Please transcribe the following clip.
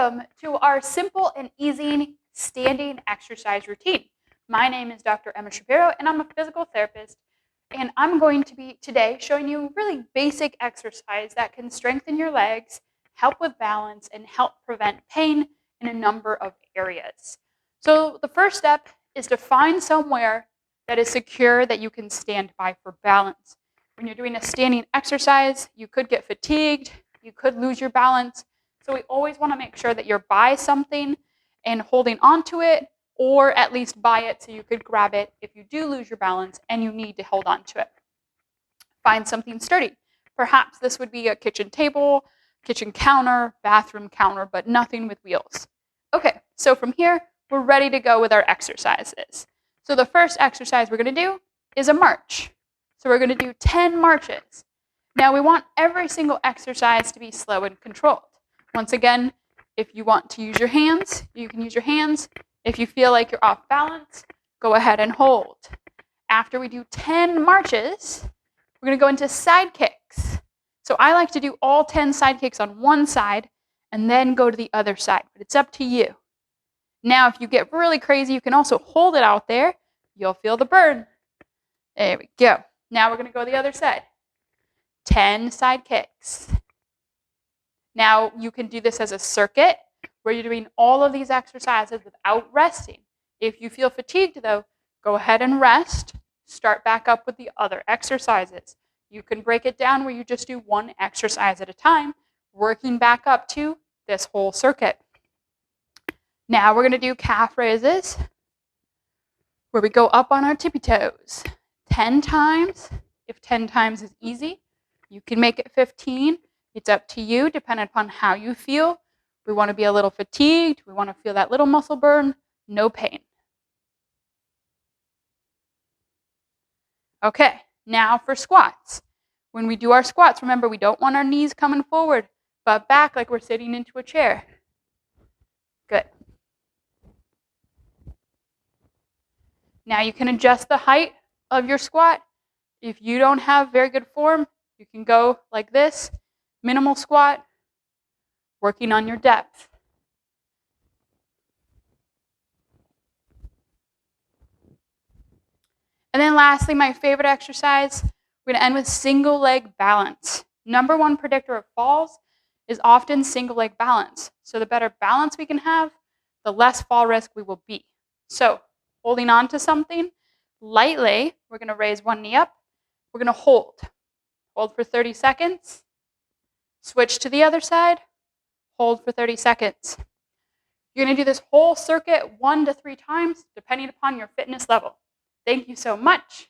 Welcome to our simple and easy standing exercise routine. My name is Dr. Emma Shapiro, and I'm a physical therapist. And I'm going to be today showing you really basic exercise that can strengthen your legs, help with balance, and help prevent pain in a number of areas. So the first step is to find somewhere that is secure that you can stand by for balance. When you're doing a standing exercise, you could get fatigued, you could lose your balance. So we always want to make sure that you're by something and holding onto it, or at least by it so you could grab it if you do lose your balance and you need to hold on to it. Find something sturdy. Perhaps this would be a kitchen table, kitchen counter, bathroom counter, but nothing with wheels. Okay, so from here, we're ready to go with our exercises. So the first exercise we're going to do is a march. So we're going to do 10 marches. Now we want every single exercise to be slow and controlled. Once again, if you want to use your hands, you can use your hands. If you feel like you're off balance, go ahead and hold. After we do 10 marches, we're going to go into side kicks. So I like to do all 10 side kicks on one side and then go to the other side, but it's up to you. Now, if you get really crazy, you can also hold it out there. You'll feel the burn. There we go. Now we're going to go the other side. 10 side kicks. Now, you can do this as a circuit where you're doing all of these exercises without resting. If you feel fatigued, though, go ahead and rest. Start back up with the other exercises. You can break it down where you just do one exercise at a time, working back up to this whole circuit. Now we're going to do calf raises, where we go up on our tippy toes 10 times. If 10 times is easy, you can make it 15. It's up to you, depending upon how you feel. We want to be a little fatigued. We want to feel that little muscle burn, no pain. Okay, now for squats. When we do our squats, remember we don't want our knees coming forward, but back like we're sitting into a chair. Good. Now you can adjust the height of your squat. If you don't have very good form, you can go like this, minimal squat, working on your depth. And then lastly, my favorite exercise, we're going to end with single leg balance. Number one predictor of falls is often single leg balance. So the better balance we can have, the less fall risk we will be. So holding on to something lightly, we're going to raise one knee up. We're going to hold. Hold for 30 seconds. Switch to the other side. Hold for 30 seconds. You're going to do this whole circuit 1 to 3 times, depending upon your fitness level. Thank you so much.